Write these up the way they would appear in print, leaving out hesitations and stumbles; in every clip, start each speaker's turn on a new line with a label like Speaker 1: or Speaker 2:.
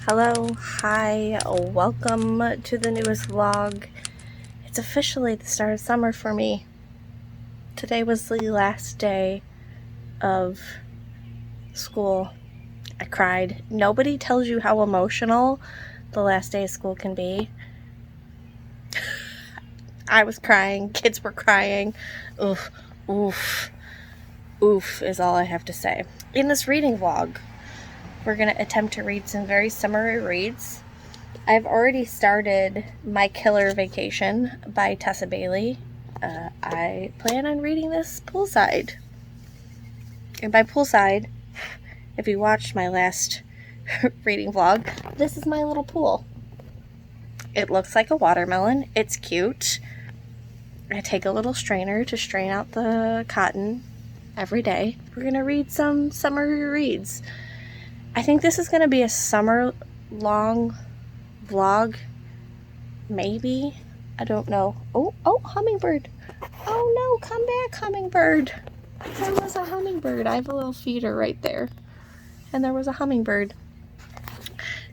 Speaker 1: Hello, hi, welcome to the newest vlog. It's officially the start of summer for me. Today was the last day of school. I cried. Nobody tells you how emotional the last day of school can be. I was crying, kids were crying. Oof, oof, oof is all I have to say. In this reading vlog, we're going to attempt to read some very summery reads. I've already started My Killer Vacation by Tessa Bailey. I plan on reading this poolside. And by poolside, if you watched my last reading vlog, this is my little pool. It looks like a watermelon. It's cute. I take a little strainer to strain out the cotton every day. We're going to read some summery reads. I think this is going to be a summer-long vlog. Maybe. I don't know. Oh, hummingbird. Oh no, come back, hummingbird. There was a hummingbird. I have a little feeder right there. And there was a hummingbird.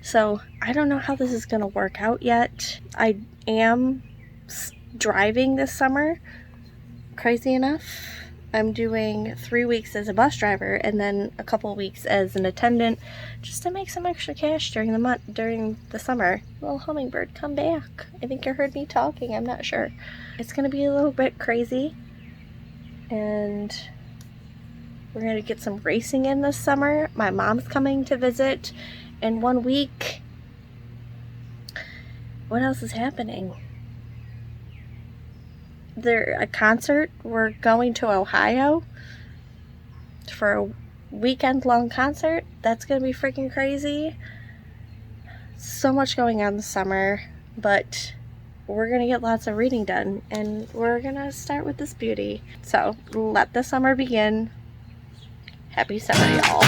Speaker 1: So, I don't know how this is going to work out yet. I am driving this summer. Crazy enough. I'm doing 3 weeks as a bus driver and then a couple weeks as an attendant just to make some extra cash during the summer. Little hummingbird, come back. I think you heard me talking, I'm not sure. It's gonna be a little bit crazy and we're gonna get some racing in this summer. My mom's coming to visit in 1 week. What else is happening? A concert. We're going to Ohio for a weekend-long concert. That's gonna be freaking crazy. So much going on this summer, but we're gonna get lots of reading done, and we're gonna start with this beauty. So let the summer begin. Happy summer, y'all.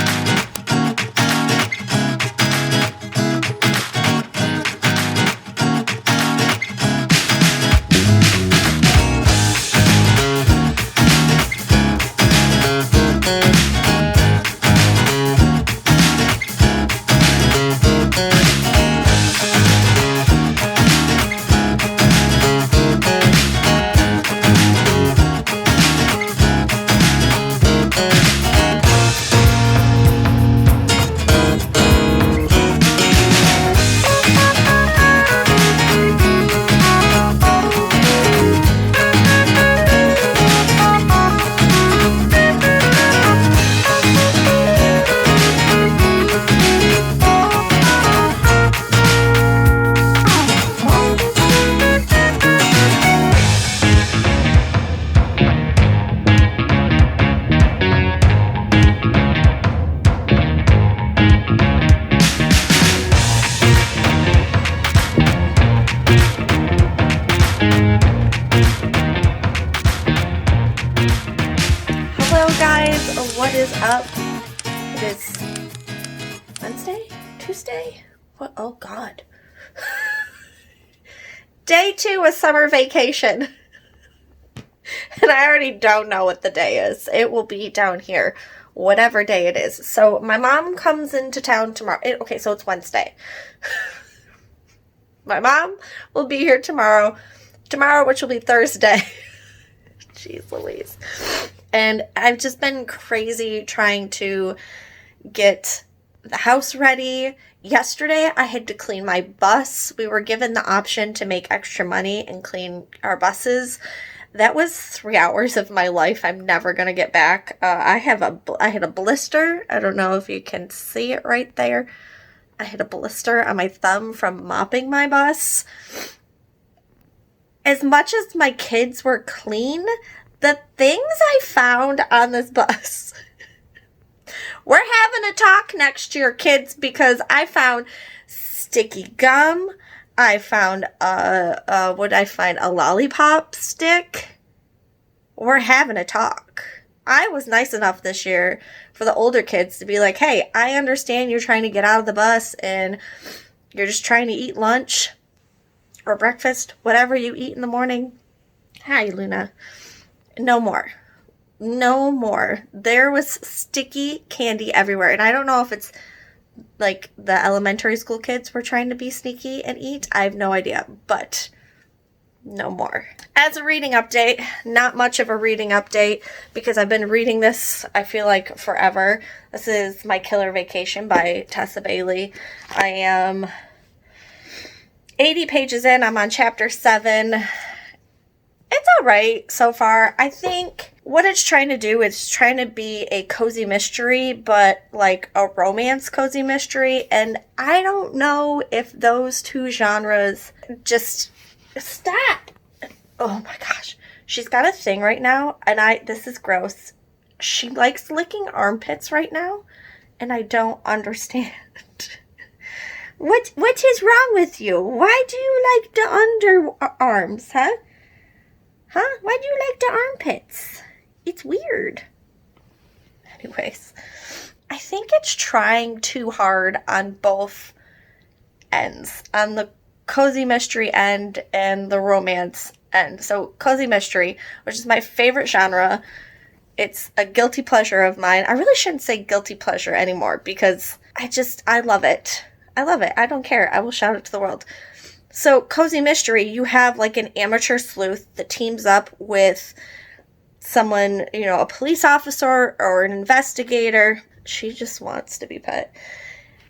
Speaker 1: What is up? It is Wednesday? Tuesday? What? Oh God. Day 2 of summer vacation. And I already don't know what the day is. It will be down here, whatever day it is. So my mom comes into town tomorrow. Okay, so it's Wednesday. My mom will be here tomorrow, which will be Thursday. Jeez Louise. And I've just been crazy trying to get the house ready. Yesterday, I had to clean my bus. We were given the option to make extra money and clean our buses. That was 3 hours of my life I'm never going to get back. I had a blister. I don't know if you can see it right there. I had a blister on my thumb from mopping my bus. As much as my kids were clean, the things I found on this bus. We're having a talk next year, kids, because I found sticky gum. I found a lollipop stick. We're having a talk. I was nice enough this year for the older kids to be like, hey, I understand you're trying to get out of the bus and you're just trying to eat lunch or breakfast, whatever you eat in the morning. Hi, Luna. No more. No more. There was sticky candy everywhere. And I don't know if it's like the elementary school kids were trying to be sneaky and eat. I have no idea, but no more. As a reading update, not much of a reading update because I've been reading this, I feel like, forever. This is My Killer Vacation by Tessa Bailey. I am 80 pages in. I'm on chapter 7. It's all right so far. I think what it's trying to do is trying to be a cozy mystery, but like a romance cozy mystery. And I don't know if those two genres just stop. Oh my gosh. She's got a thing right now. And this is gross. She likes licking armpits right now. And I don't understand. What is wrong with you? Why do you like the underarms, huh? Huh? Why do you like the armpits? It's weird. Anyways, I think it's trying too hard on both ends. On the cozy mystery end and the romance end. So, cozy mystery, which is my favorite genre. It's a guilty pleasure of mine. I really shouldn't say guilty pleasure anymore because I love it. I love it. I don't care. I will shout it to the world. So, cozy mystery, you have like an amateur sleuth that teams up with someone, a police officer or an investigator. She just wants to be pet.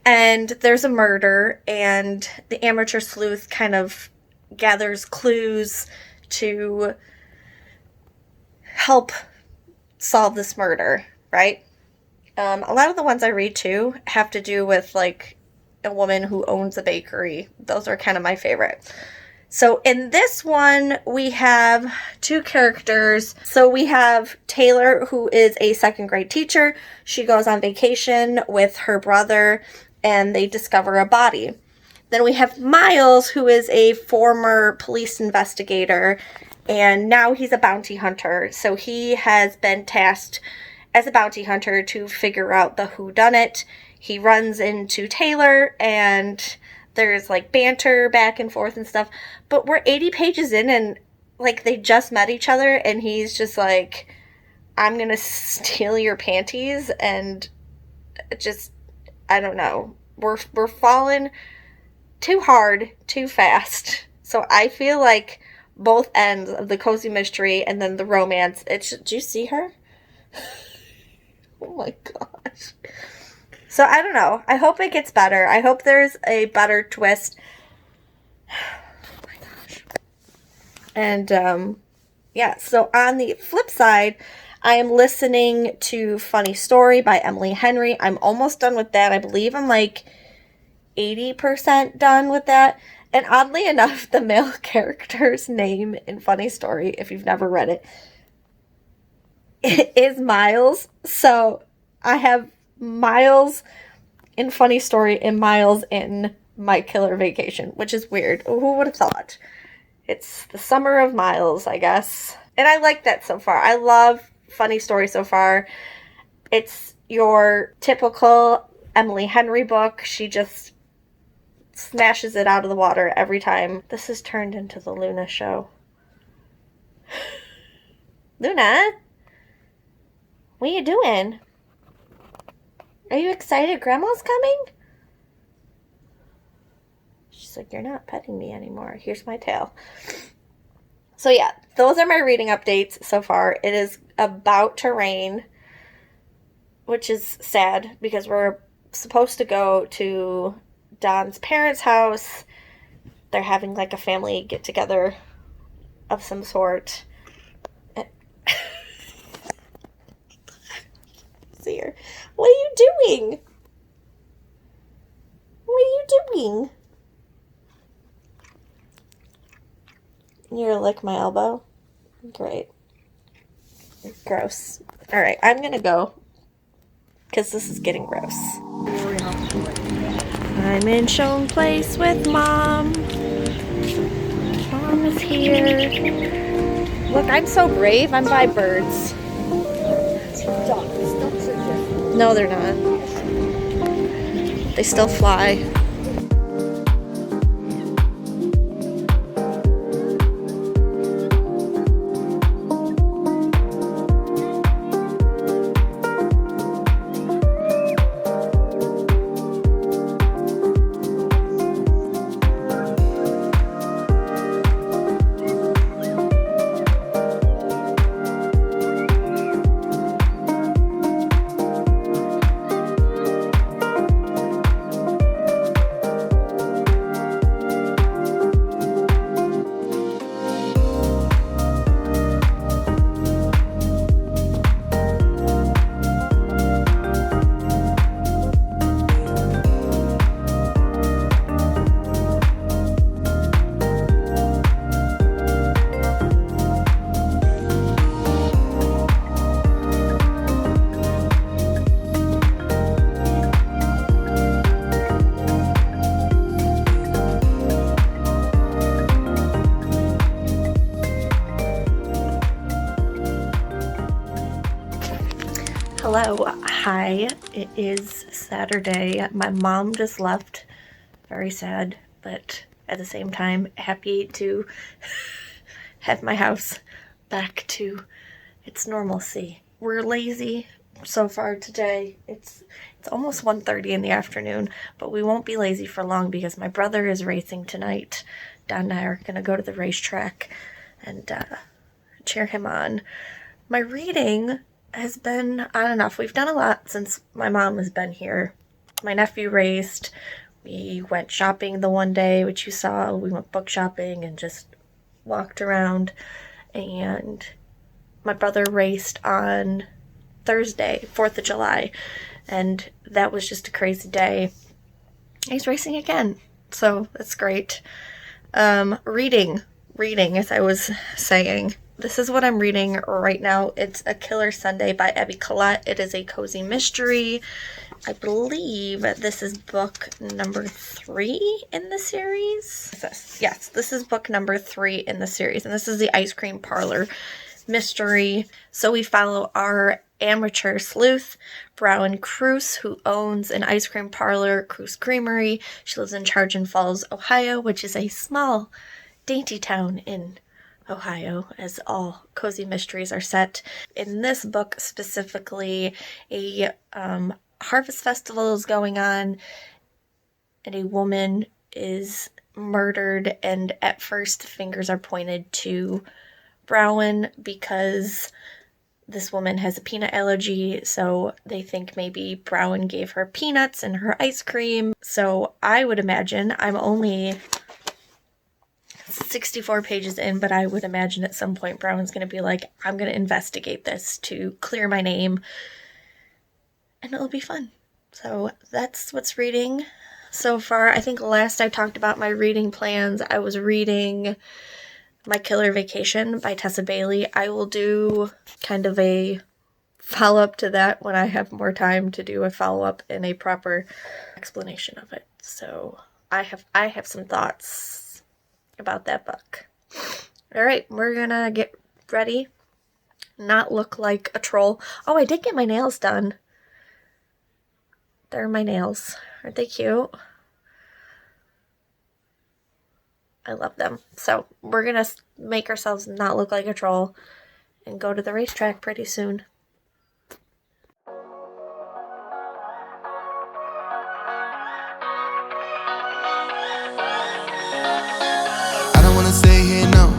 Speaker 1: And there's a murder, and the amateur sleuth kind of gathers clues to help solve this murder, right? A lot of the ones I read, too, have to do with, like, a woman who owns a bakery. Those are kind of my favorite. So in this one, we have two characters. So we have Taylor, who is a second grade teacher. She goes on vacation with her brother, and they discover a body. Then we have Miles, who is a former police investigator, and now he's a bounty hunter. So he has been tasked as a bounty hunter to figure out the whodunit. He runs into Taylor, and there's, like, banter back and forth and stuff. But we're 80 pages in, and, like, they just met each other, and he's just like, I'm gonna steal your panties, and just, I don't know. We're falling too hard, too fast. So I feel like both ends of the cozy mystery and then the romance, do you see her? Oh my gosh. So, I don't know. I hope it gets better. I hope there's a better twist. Oh my gosh. And, yeah. So, on the flip side, I am listening to Funny Story by Emily Henry. I'm almost done with that. I believe I'm like 80% done with that. And oddly enough, the male character's name in Funny Story, if you've never read it is Miles. So, I have Miles in Funny Story and Miles in My Killer Vacation, which is weird. Who would have thought? It's the summer of Miles, I guess. And I like that so far. I love Funny Story so far. It's your typical Emily Henry book. She just smashes it out of the water every time. This has turned into the Luna show. Luna? What are you doing? Are you excited Grandma's coming? She's like, you're not petting me anymore. Here's my tail. So yeah, those are my reading updates so far. It is about to rain, which is sad because we're supposed to go to Don's parents' house. They're having like a family get together of some sort. See her. What are you doing? What are you doing? You're gonna lick my elbow? Great. Gross. Alright, I'm gonna go. Because this is getting gross. I'm in Shone Place with Mom. Mom is here. Look, I'm so brave. I'm by birds. No, they're not. They still fly. Hi, it is Saturday. My mom just left. Very sad, but at the same time, happy to have my house back to its normalcy. We're lazy so far today. It's almost 1:30 in the afternoon, but we won't be lazy for long because my brother is racing tonight. Don and I are going to go to the racetrack and cheer him on. My reading has been on and off. We've done a lot since my mom has been here. My nephew raced. We went shopping the one day, which you saw. We went book shopping and just walked around. And my brother raced on Thursday, 4th of July. And that was just a crazy day. He's racing again. So that's great. Reading, as I was saying. This is what I'm reading right now. It's A Killer Sundae by Collette. It is a cozy mystery. I believe this is book number 3 in the series. Yes, this is book number 3 in the series. And this is the ice cream parlor mystery. So we follow our amateur sleuth, Brown Cruz, who owns an ice cream parlor, Cruz Creamery. She lives in Chagrin Falls, Ohio, which is a small, dainty town in Ohio, as all cozy mysteries are set. In this book specifically, a harvest festival is going on, and a woman is murdered, and at first fingers are pointed to Brown because this woman has a peanut allergy, so they think maybe Brown gave her peanuts in her ice cream. So I would imagine, I'm only 64 pages in, but I would imagine at some point Brown's going to be like, I'm going to investigate this to clear my name, and it'll be fun. So that's what's reading so far. I think last I talked about my reading plans, I was reading My Killer Vacation by Tessa Bailey. I will do kind of a follow-up to that when I have more time to do a follow-up and a proper explanation of it. So I have some thoughts about that book. All right, we're gonna get ready, not look like a troll. Oh, I did get my nails done. They're my nails. Aren't they cute? I love them. So we're gonna make ourselves not look like a troll and go to the racetrack pretty soon.
Speaker 2: Stay here, no,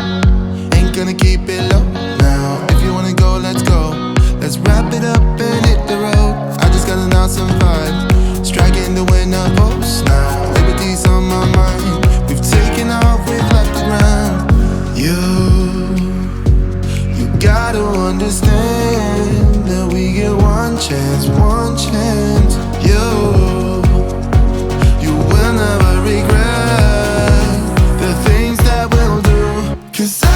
Speaker 2: ain't gonna keep it low now. If you wanna go, let's go. Let's wrap it up and hit the road. I just got an awesome vibe, striking the winner post now. Liberty's on my mind. We've taken off, we've left the ground. You gotta understand that we get one chance, one chance. You will never regret the things that we'll do. 'Cause I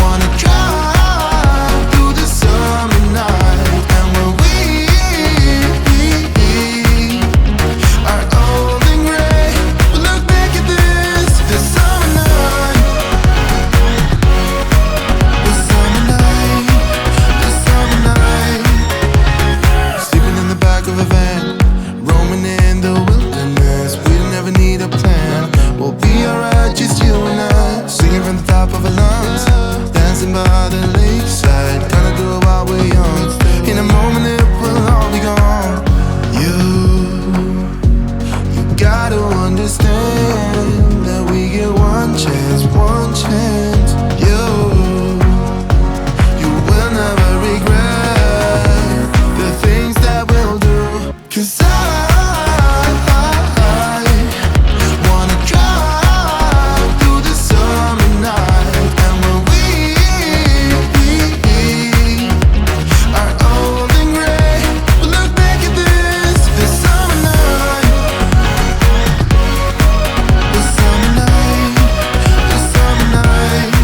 Speaker 2: wanna drive through the summer night. And when we are old and gray, we'll look back at this summer night. The summer night, the summer night. Sleeping in the back of a van, roaming in the wilderness. We don't ever need a plan. We'll be alright, just you and I. Singing from the top of our lungs, dancing by the lakeside. Gonna do it while we're young. In a moment it will all be gone. You gotta understand that we get one chance, one chance. You will never regret the things that we'll do. 'Cause I wanna drive through the summer night. And when we are old and gray, we'll look back at this summer night. The summer night, the summer night.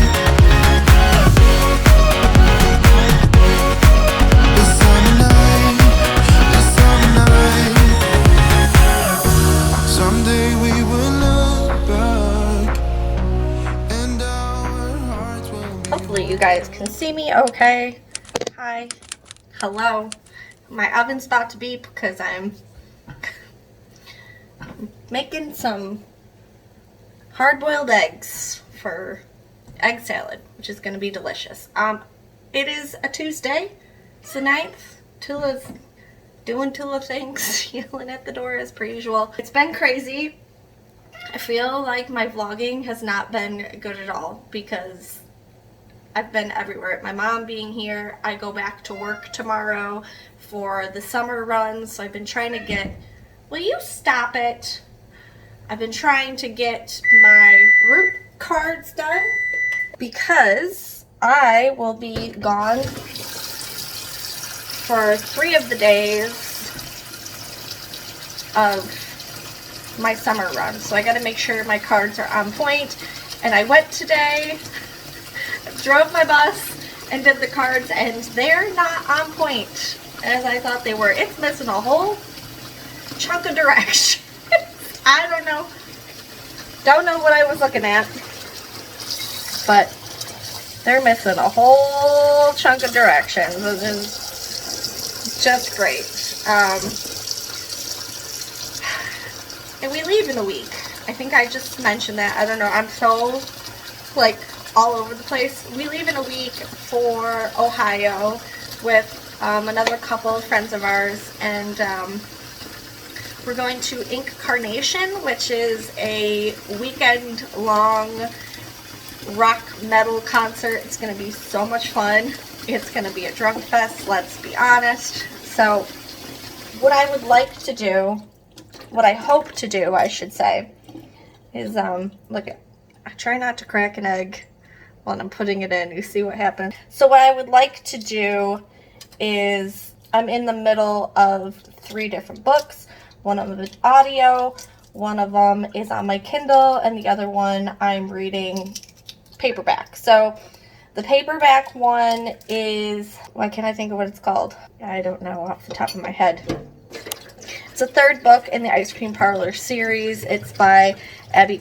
Speaker 2: The summer night, the summer night. Someday we will look back and our hearts will.
Speaker 1: Hopefully you guys can see me okay. Hi. Hello. My oven's about to beep because I'm making some hard-boiled eggs for egg salad, which is going to be delicious. It is a Tuesday. It's the 9th. Tula's doing Tula things, yelling at the door as per usual. It's been crazy. I feel like my vlogging has not been good at all because I've been everywhere. My mom being here, I go back to work tomorrow for the summer run, so I've been trying to get, will you stop it? I've been trying to get my root cards done because I will be gone for 3 of the days of my summer run. So I got to make sure my cards are on point. And I went today, drove my bus, and did the cards, and they're not on point as I thought they were. It's missing a whole chunk of direction. I don't know. Don't know what I was looking at. But they're missing a whole chunk of directions. It is just great. And we leave in a week. I think I just mentioned that. I don't know. I'm so, like, all over the place. We leave in a week for Ohio with another couple of friends of ours, and we're going to Ink Carnation, which is a weekend-long rock metal concert. It's going to be so much fun. It's going to be a drunk fest, let's be honest. So what I would like to do, what I hope to do, I should say, is, look, I try not to crack an egg when I'm putting it in. You see what happens. So what I would like to do is, I'm in the middle of 3 different books. One of them is audio, one of them is on my Kindle, and the other one I'm reading paperback. So the paperback one is, why can't I think of what it's called? I don't know off the top of my head. It's the 3rd book in the Ice Cream Parlor series. It's by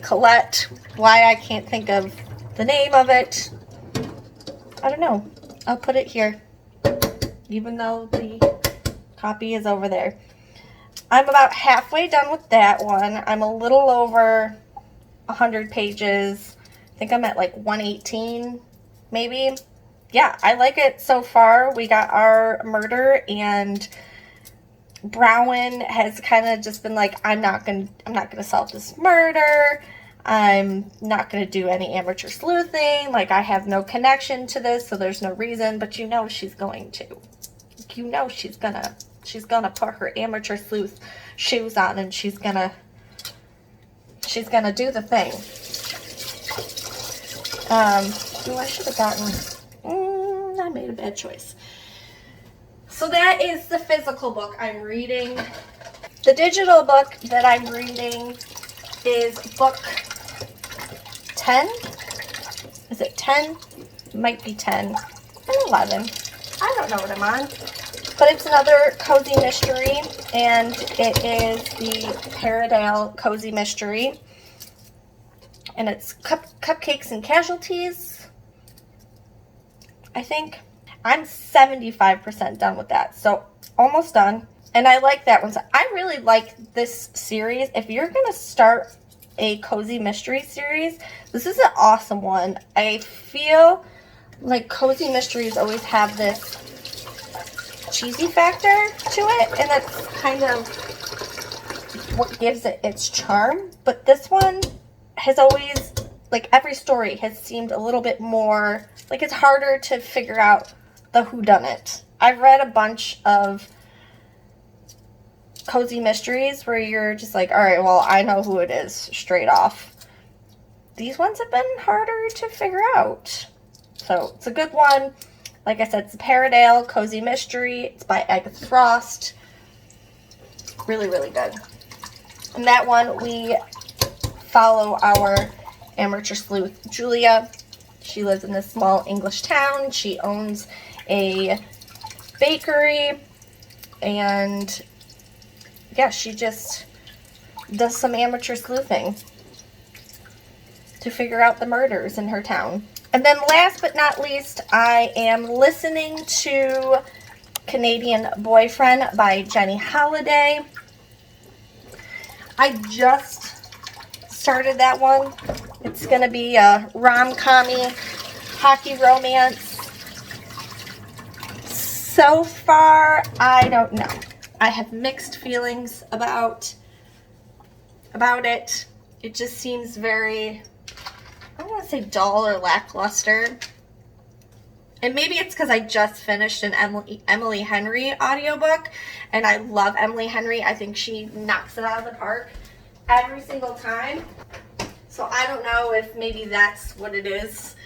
Speaker 1: Collette. Why I can't think of the name of it, I don't know. I'll put it here, even though the copy is over there. I'm about halfway done with that one. I'm a little over 100 pages. I think I'm at like 118, maybe. Yeah, I like it so far. We got our murder, and Browen has kind of just been like, I'm not gonna solve this murder. I'm not gonna do any amateur sleuthing. Like, I have no connection to this, so there's no reason. But you know she's going to. You know she's gonna put her amateur sleuth shoes on, and she's gonna do the thing. Oh, I should have gotten. I made a bad choice. So that is the physical book I'm reading. The digital book that I'm reading is book 10. Is it 10? Might be 10 or 11. I don't know what I'm on. But it's another cozy mystery, and it is the Paradale Cozy Mystery. And it's Cupcakes and Casualties, I think. I'm 75% done with that, so almost done. And I like that one. So I really like this series. If you're going to start a cozy mystery series, this is an awesome one. I feel like cozy mysteries always have this cheesy factor to it, and that's kind of what gives it its charm. But this one has always, like, every story has seemed a little bit more, like, it's harder to figure out the whodunit. I've read a bunch of cozy mysteries where you're just like, all right, well, I know who it is straight off. These ones have been harder to figure out. So it's a good one. Like I said, it's a Paradale Cozy Mystery. It's by Agatha Frost. Really, really good. And that one, we follow our amateur sleuth, Julia. She lives in this small English town. She owns a bakery, and yeah, she just does some amateur sleuthing to figure out the murders in her town. And then last but not least, I am listening to Canadian Boyfriend by Jenny Holiday. I just started that one. It's going to be a rom-com-y hockey romance. So far, I don't know. I have mixed feelings about it. It just seems very, I don't want to say dull or lackluster. And maybe it's because I just finished an Emily Henry audiobook, and I love Emily Henry. I think she knocks it out of the park every single time. So I don't know if maybe that's what it is.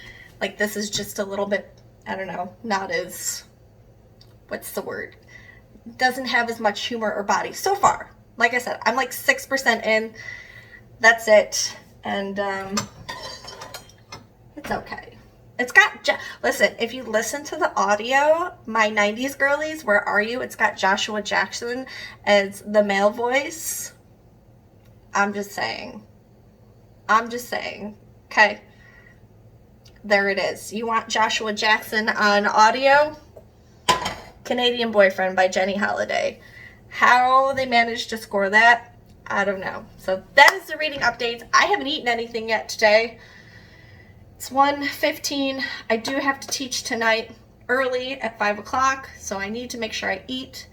Speaker 1: Like, this is just a little bit, I don't know, not as, what's the word? Doesn't have as much humor or body so far. Like I said, I'm like 6% in. That's it. And it's okay. It's got, listen, if you listen to the audio, my 90s girlies, where are you? It's got Joshua Jackson as the male voice. I'm just saying. Okay. There it is. You want Joshua Jackson on audio? Canadian Boyfriend by Jenny Holiday. How they managed to score that, I don't know. So that is the reading updates. I haven't eaten anything yet today. It's 1:15. I do have to teach tonight early at 5 o'clock, so I need to make sure I eat.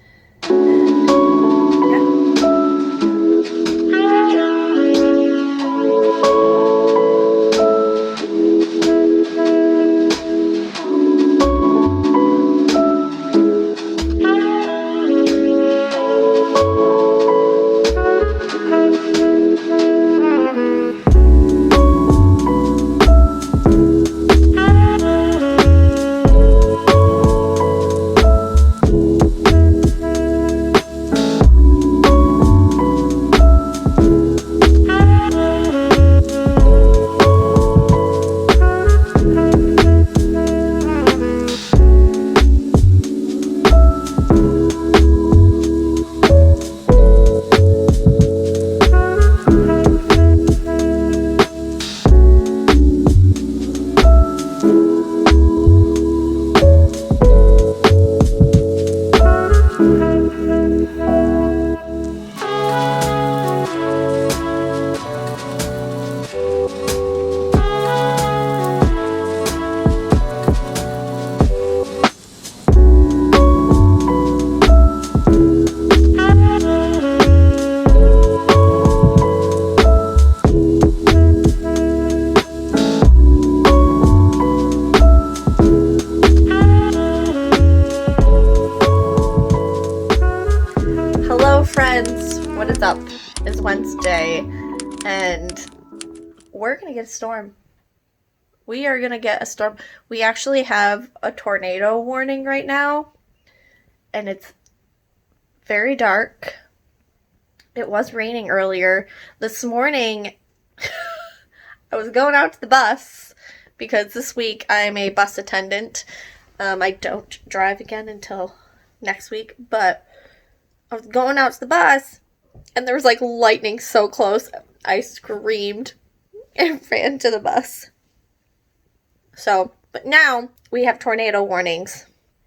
Speaker 1: What is up? It's Wednesday, and we're gonna get a storm. We are gonna get a storm. We actually have a tornado warning right now, and it's very dark. It was raining earlier. This morning, I was going out to the bus because this week I'm a bus attendant. I don't drive again until next week, but I was going out to the bus, and there was like lightning so close, I screamed and ran to the bus. So, but now we have tornado warnings.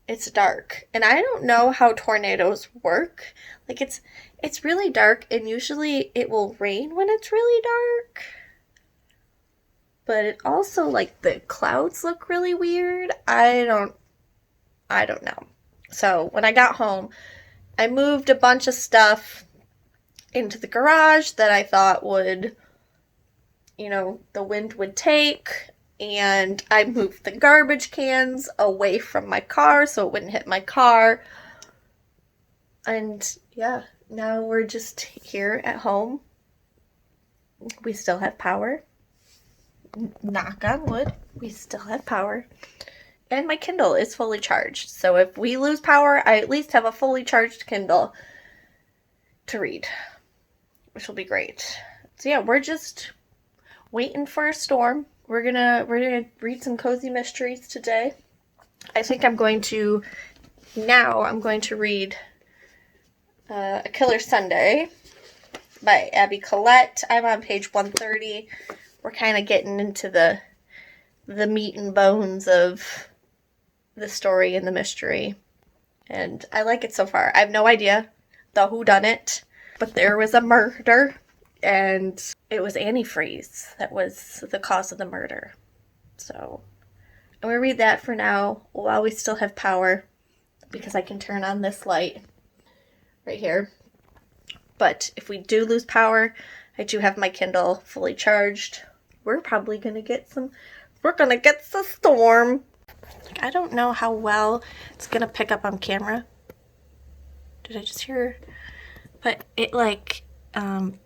Speaker 1: It's dark, and I don't know how tornadoes work. Like, it's really dark, and usually it will rain when it's really dark. But it also, like, the clouds look really weird. I don't know. So, when I got home, I moved a bunch of stuff into the garage that I thought would, the wind would take. And I moved the garbage cans away from my car so it wouldn't hit my car. And yeah, now we're just here at home. We still have power. Knock on wood, we still have power. And my Kindle is fully charged. So if we lose power, I at least have a fully charged Kindle to read, which will be great. So yeah, we're just waiting for a storm. We're gonna read some cozy mysteries today. I think I'm going to read A Killer Sundae by Abby Collette. I'm on page 130. We're kind of getting into the meat and bones of the story and the mystery. and I like it so far. I have no idea the whodunit, but there was a murder, and it was antifreeze that was the cause of the murder. So I'm going to read that for now while we still have power, because I can turn on this light right here. But if we do lose power, I do have my Kindle fully charged. We're probably going to get some storm. I don't know how well it's going to pick up on camera. Did I just hear? But it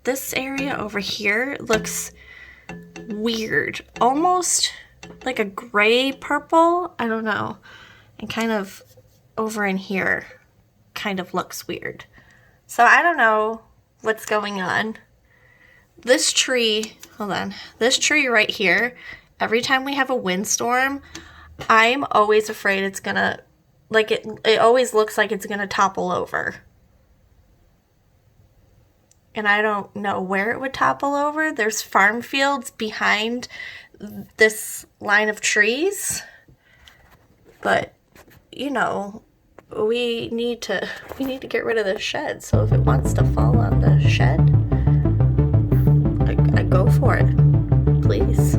Speaker 1: this area over here looks weird. Almost like a gray purple. I don't know. And kind of over in here kind of looks weird. So I don't know what's going on. This tree, hold on. This tree right here, every time we have a windstorm, I'm always afraid it's gonna, it always looks like it's gonna topple over. And I don't know where it would topple over. There's farm fields behind this line of trees. But, you know, we need to get rid of the shed. So if it wants to fall on the shed, I go for it. Please.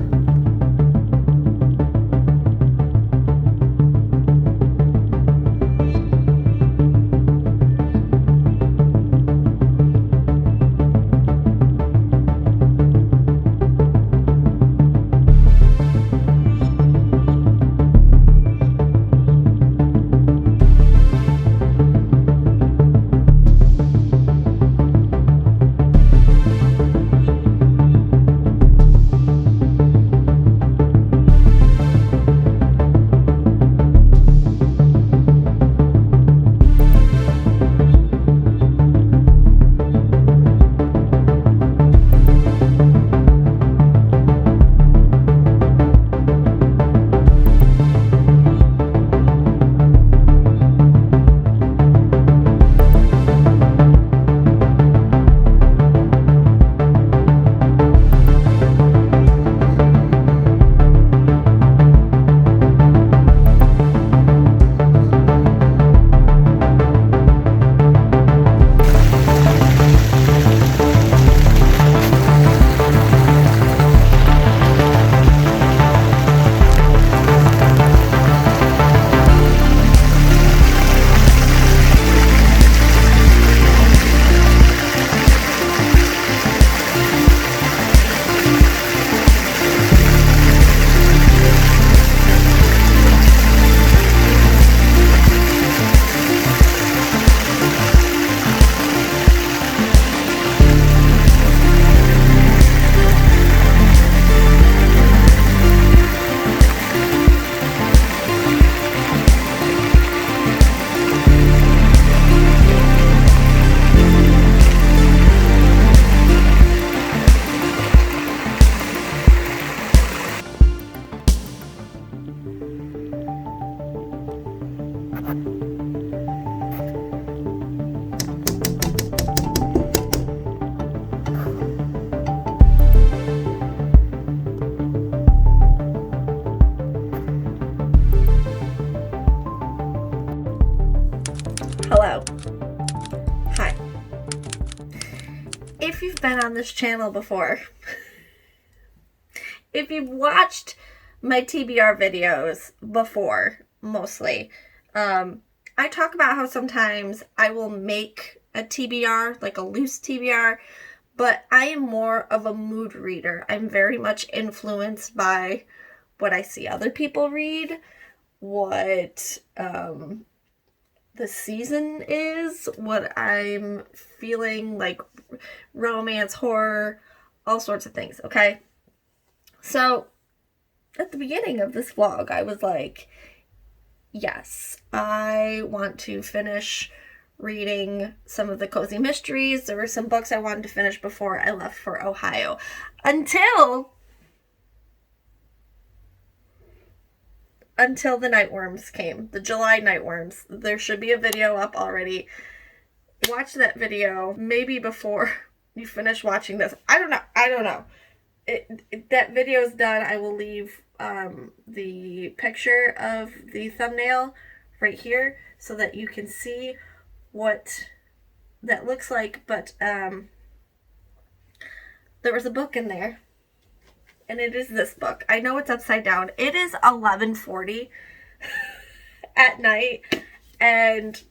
Speaker 1: Hello. Hi. If you've been on this channel before, if you've watched my TBR videos before, mostly, I talk about how sometimes I will make a TBR, like a loose TBR, but I am more of a mood reader. I'm very much influenced by what I see other people read, what the season is, what I'm feeling, like romance, horror, all sorts of things, okay? So, at the beginning of this vlog, I was like, yes, I want to finish reading some of the cozy mysteries. There were some books I wanted to finish before I left for Ohio. Until the Nightworms came. The July Nightworms. There should be a video up already. Watch that video maybe before you finish watching this. I don't know. That video's done. I will leave the picture of the thumbnail right here so that you can see what that looks like. But there was a book in there, and it is this book. I know it's upside down. It is 11:40 at night, and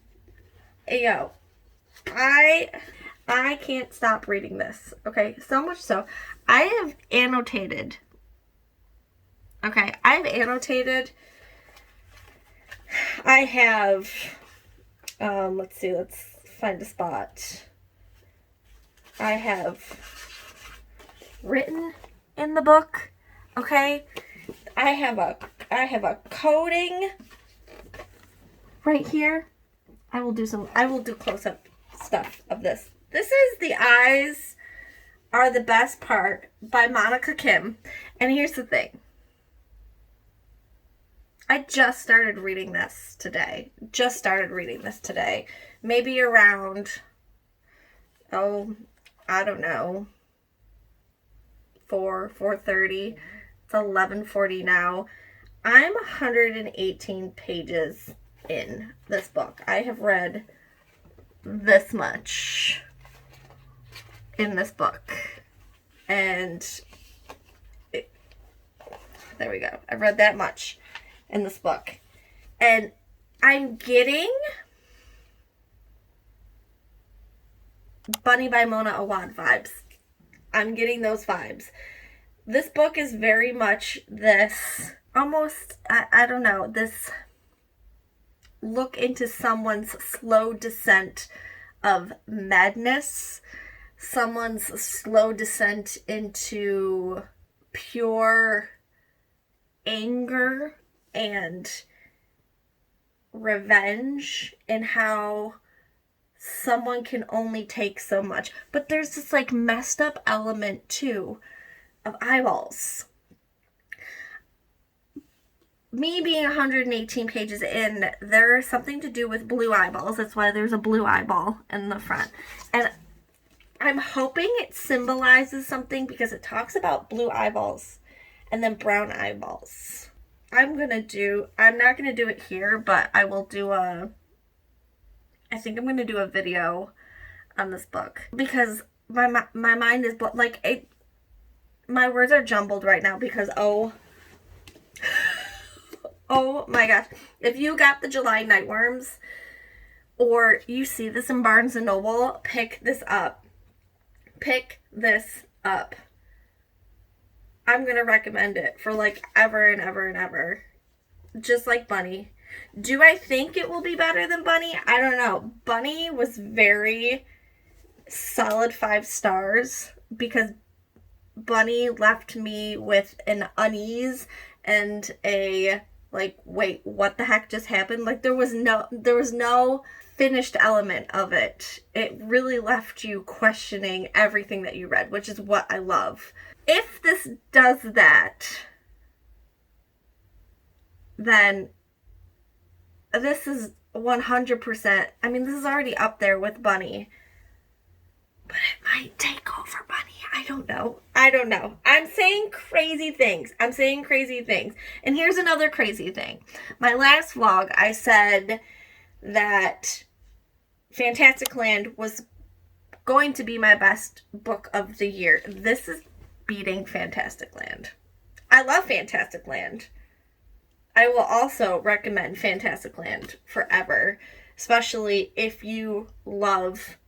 Speaker 1: I can't stop reading this. Okay, so much so I have annotated. Okay, I've annotated. I have, let's see, let's find a spot. I have written in the book, okay? I have a coding right here. I will do close-up stuff of this. This is The Eyes Are the Best Part by Monica Kim. And here's the thing. I just started reading this today. Maybe around, I don't know, 4:30. It's 11:40 now. I'm 118 pages in this book. I have read this much in this book. And there we go. I've read that much in this book. And I'm getting Bunny by Mona Awad vibes. I'm getting those vibes. This book is very much this, almost, I don't know, this look into someone's slow descent of madness, someone's slow descent into pure anger and revenge, and how someone can only take so much. But there's this like messed up element too of eyeballs. Me being 118 pages in, there's something to do with blue eyeballs. That's why there's a blue eyeball in the front. And I'm hoping it symbolizes something, because it talks about blue eyeballs and then brown eyeballs. I'm not going to do it here, but I will do I think I'm going to do a video on this book, because my mind is, like, my words are jumbled right now, because, oh my gosh. If you got the July Nightworms, or you see this in Barnes & Noble, pick this up. I'm going to recommend it for like ever and ever and ever. Just like Bunny. Do I think it will be better than Bunny? I don't know. Bunny was very solid 5 stars, because Bunny left me with an unease and a like, wait, what the heck just happened? Like, there was no finished element of it. It really left you questioning everything that you read, which is what I love. If this does that, then this is 100%, I mean, this is already up there with Bunny, but it might take over Bunny. I don't know. I'm saying crazy things. And here's another crazy thing. My last vlog, I said that Fantastic Land was going to be my best book of the year. This is beating Fantastic Land. I love Fantastic Land. I will also recommend Fantastic Land forever, especially if you love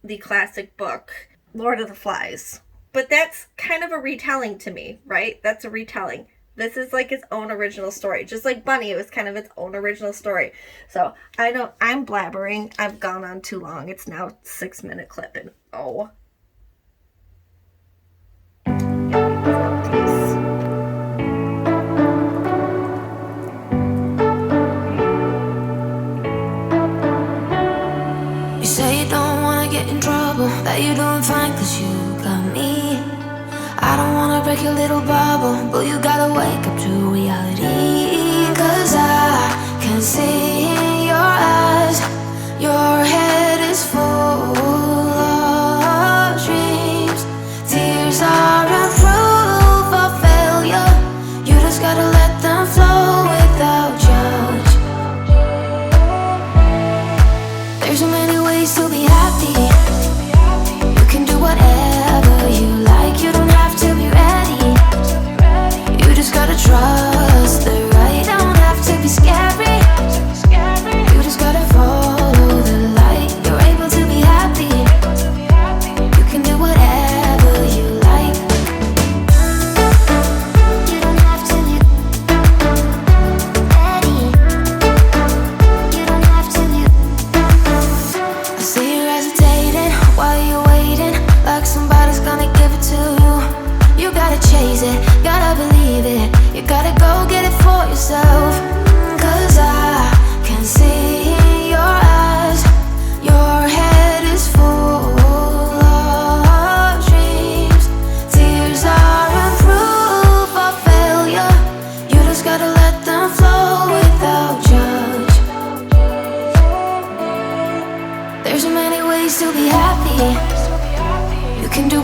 Speaker 1: the classic book, Lord of the Flies. But that's kind of a retelling to me, right? That's a retelling. This is like its own original story. Just like Bunny, it was kind of its own original story. So, I know I'm blabbering. I've gone on too long. It's now a 6-minute clip, and oh.
Speaker 2: You say you don't wanna get in trouble, that you're doing fine cause you got me. I don't wanna break your little bubble, but you gotta wake up to reality. Cause I can see in your eyes, your head is full of dreams. Tears are a proof of failure, you just gotta let them flow without judge.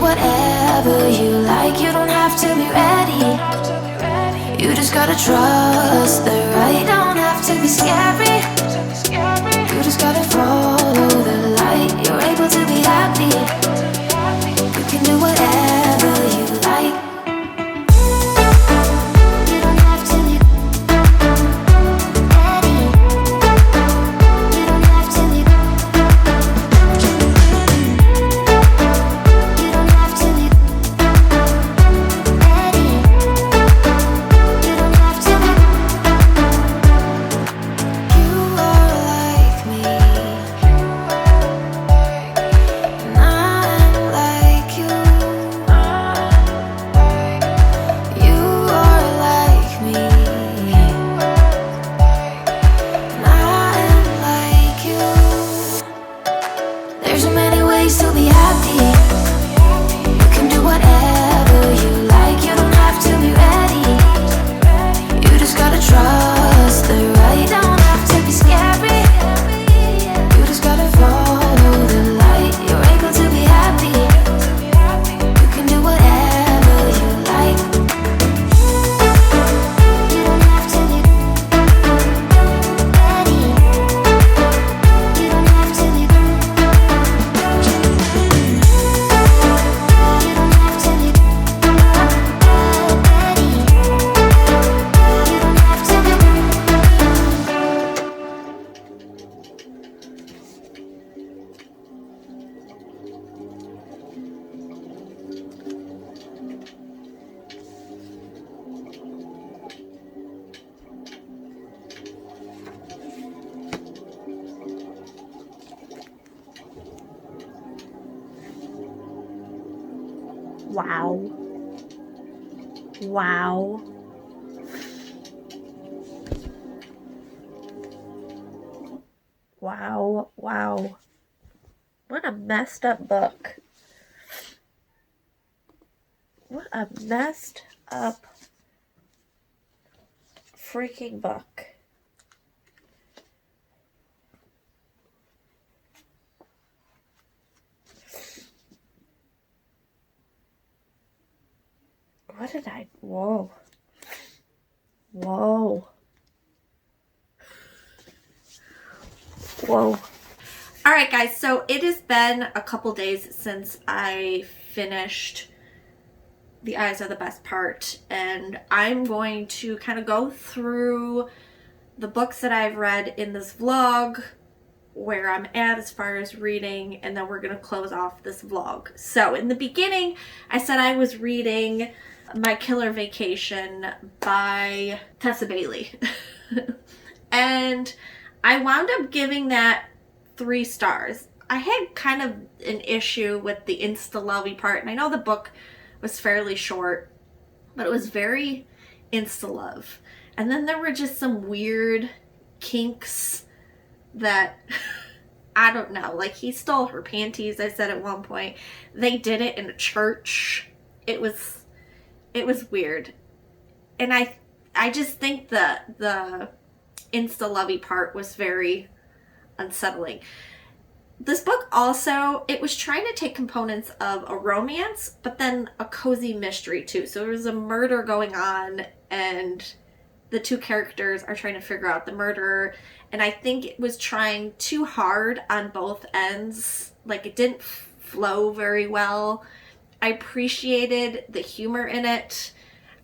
Speaker 2: whatever you like. You don't have to be ready. You just gotta trust the right. Don't have to be scary. You just gotta follow the light. You're able to be happy. You can do whatever you like. You don't have to be ready. You don't have to be. You don't have to be ready. You don't have to be. You are like me, and I'm like you. You are like me, and I'm like you. There's so many ways to be happy. You can do whatever you like. You don't have to be ready. You just gotta trust the right. Don't have to be scary. You just gotta follow the light. You're able to be happy. You can do whatever you like. You don't have to be ready. You don't have to be. You don't have to be ready. You don't have to be.
Speaker 1: Wow. Wow. Wow. Wow. What a messed up book. What a messed up freaking book. What did I... Whoa. Whoa. Whoa. Alright guys, so it has been a couple days since I finished The Eyes Are the Best Part, and I'm going to kind of go through the books that I've read in this vlog, where I'm at as far as reading, and then we're going to close off this vlog. So in the beginning, I said I was reading My Killer Vacation by Tessa Bailey. And I wound up giving that 3 stars. I had kind of an issue with the insta-lovey part, and I know the book was fairly short, but it was very insta-love. And then there were just some weird kinks that, I don't know, like he stole her panties, I said at one point. They did it in a church. It was weird. And I just think the insta-lovey part was very unsettling. This book also, it was trying to take components of a romance, but then a cozy mystery too. So there was a murder going on, and the 2 characters are trying to figure out the murderer. And I think it was trying too hard on both ends. Like, it didn't flow very well. I appreciated the humor in it.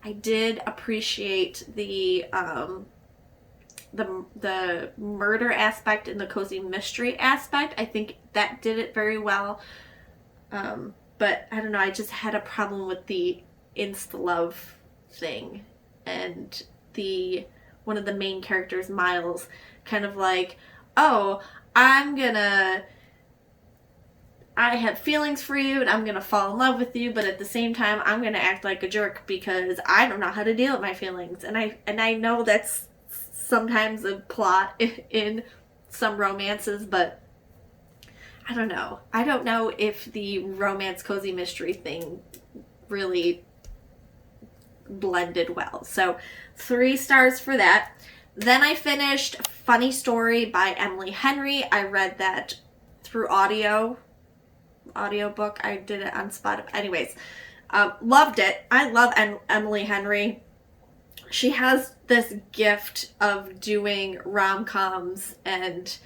Speaker 1: I did appreciate the murder aspect and the cozy mystery aspect. I think that did it very well. But I don't know, I just had a problem with the insta-love thing. And one of the main characters, Miles, kind of like, oh, I have feelings for you and I'm gonna fall in love with you, but at the same time I'm gonna act like a jerk because I don't know how to deal with my feelings. And I know that's sometimes a plot in some romances, but I don't know. I don't know if the romance cozy mystery thing really blended well. So 3 stars for that. Then I finished Funny Story by Emily Henry. I read that through audio audiobook. I did it on Spotify. Anyways, loved it. I love Emily Henry. She has this gift of doing rom-coms and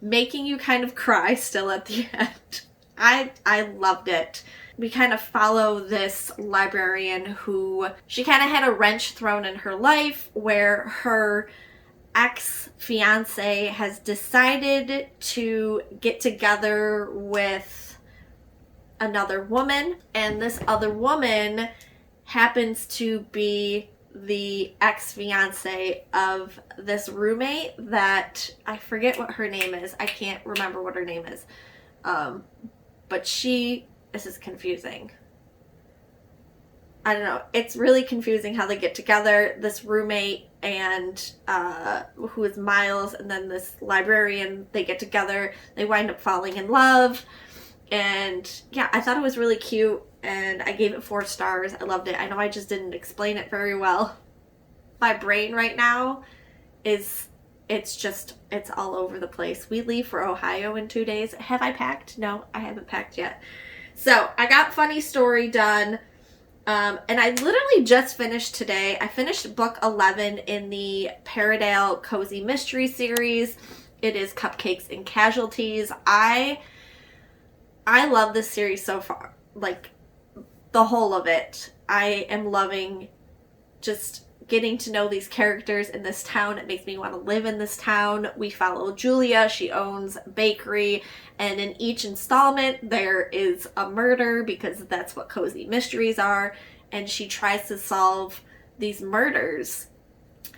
Speaker 1: making you kind of cry still at the end. I loved it. We kind of follow this librarian who, she kind of had a wrench thrown in her life where her ex-fiance has decided to get together with another woman, and this other woman happens to be the ex-fiance of this roommate that I forget what her name is. I can't remember what her name is. But this is confusing. I don't know. It's really confusing how they get together. This roommate and who is Miles, and then this librarian, they get together. They wind up falling in love. And yeah, I thought it was really cute, and I gave it 4 stars. I loved it. I know I just didn't explain it very well. My brain right now it's all over the place. We leave for Ohio in 2 days. Have I packed? No, I haven't packed yet. So I got Funny Story done. And I literally just finished today. I finished book 11 in the Paradale Cozy Mystery series. It is Cupcakes and Casualties. I love this series so far. Like, the whole of it. I am loving just getting to know these characters in this town. It makes me want to live in this town. We follow Julia. She owns a bakery, and in each installment there is a murder, because that's what cozy mysteries are, and she tries to solve these murders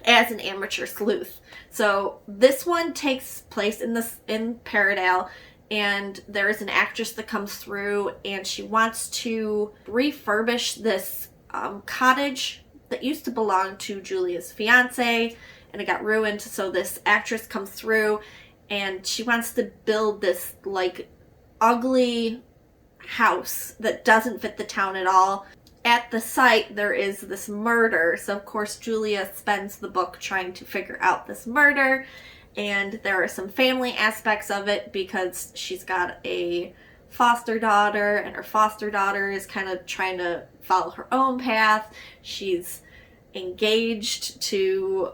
Speaker 1: as an amateur sleuth. So this one takes place in Paradale, and there is an actress that comes through, and she wants to refurbish this cottage that used to belong to Julia's fiance, and it got ruined. So this actress comes through, and she wants to build this like ugly house that doesn't fit the town at all. At the site there is this murder, so of course Julia spends the book trying to figure out this murder, and there are some family aspects of it because she's got a foster daughter, and her foster daughter is kind of trying to follow her own path. She's engaged to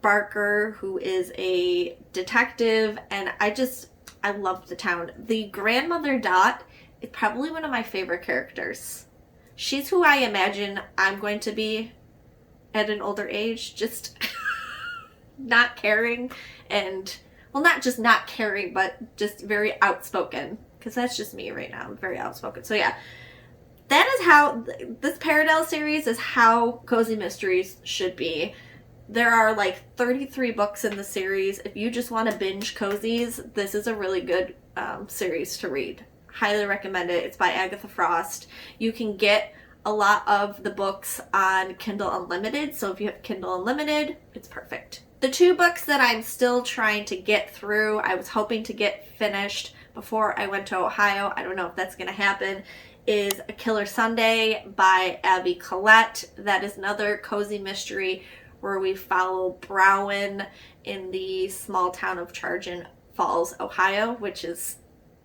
Speaker 1: Barker, who is a detective, and I love the town. The grandmother Dot is probably one of my favorite characters. She's who I imagine I'm going to be at an older age, just not caring, and, well, not just not caring, but just very outspoken, because that's just me right now. I'm very outspoken. So yeah, that is how this Paradale series is how cozy mysteries should be. There are like 33 books in the series. If you just want to binge cozies, this is a really good series to read. Highly recommend it. It's by Agatha Frost. You can get a lot of the books on Kindle Unlimited, so if you have Kindle Unlimited, it's perfect. The 2 books that I'm still trying to get through, I was hoping to get finished before I went to Ohio, I don't know if that's going to happen, is A Killer Sundae by Abby Collette. That is another cozy mystery where we follow Browen in the small town of Chagrin Falls, Ohio, which is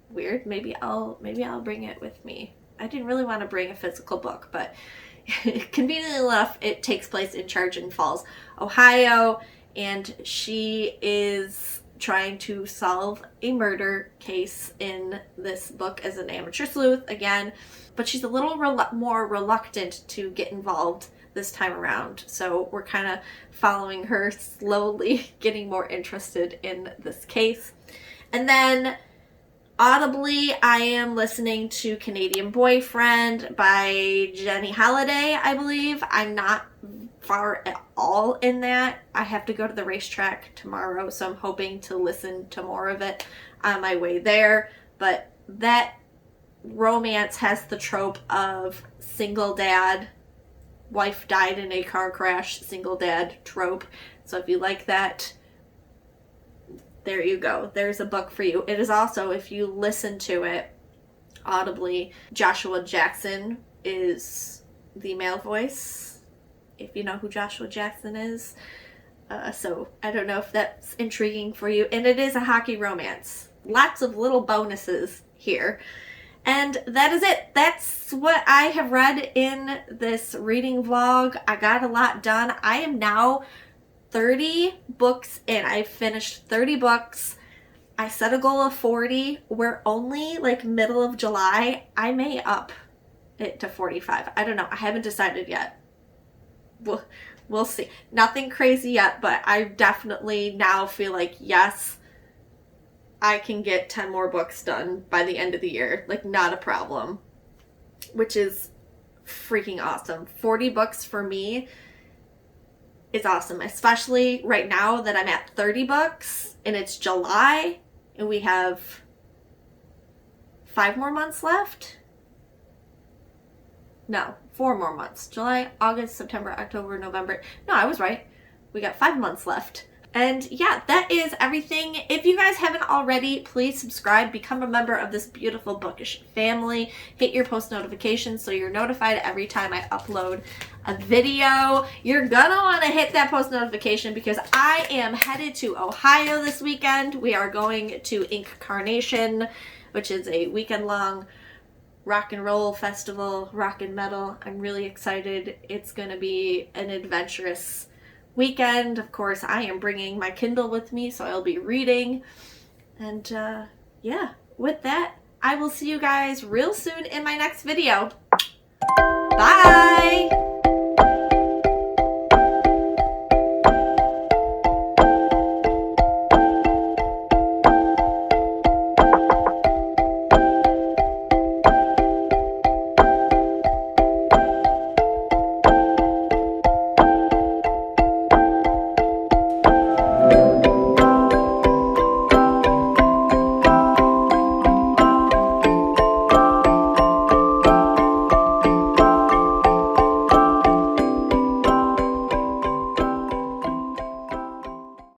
Speaker 1: weird. Maybe I'll bring it with me. I didn't really want to bring a physical book, but conveniently enough, it takes place in Chagrin Falls, Ohio, and she is trying to solve a murder case in this book as an amateur sleuth again, but she's a little more reluctant to get involved this time around. So we're kind of following her slowly, getting more interested in this case. And then audibly, I am listening to Canadian Boyfriend by Jenny Holiday, I believe. I'm not far at all in that. I have to go to the racetrack tomorrow, so I'm hoping to listen to more of it on my way there. But that romance has the trope of single dad, wife died in a car crash, single dad trope. So if you like that, there you go. There's a book for you. It is also, if you listen to it audibly, Joshua Jackson is the male voice, if you know who Joshua Jackson is. So I don't know if that's intriguing for you. And it is a hockey romance. Lots of little bonuses here. And that is it. That's what I have read in this reading vlog. I got a lot done. I am now 30 books in. I finished 30 books. I set a goal of 40. We're only like middle of July. I may up it to 45. I don't know. I haven't decided yet. We'll see. Nothing crazy yet, but I definitely now feel like, yes, I can get 10 more books done by the end of the year. Like, not a problem. Which is freaking awesome. 40 books for me is awesome. Especially right now that I'm at 30 books and it's July and we have 5 more months left. No, 4 more months. July, August, September, October, November. No, I was right. We got 5 months left. And yeah, that is everything. If you guys haven't already, please subscribe, become a member of this beautiful bookish family. Hit your post notifications so you're notified every time I upload a video. You're gonna want to hit that post notification because I am headed to Ohio this weekend. We are going to Ink Carnation, which is a weekend-long rock and roll festival, rock and metal. I'm really excited. It's gonna be an adventurous weekend. Of course, I am bringing my Kindle with me, so I'll be reading. And yeah, with that, I will see you guys real soon in my next video. Bye!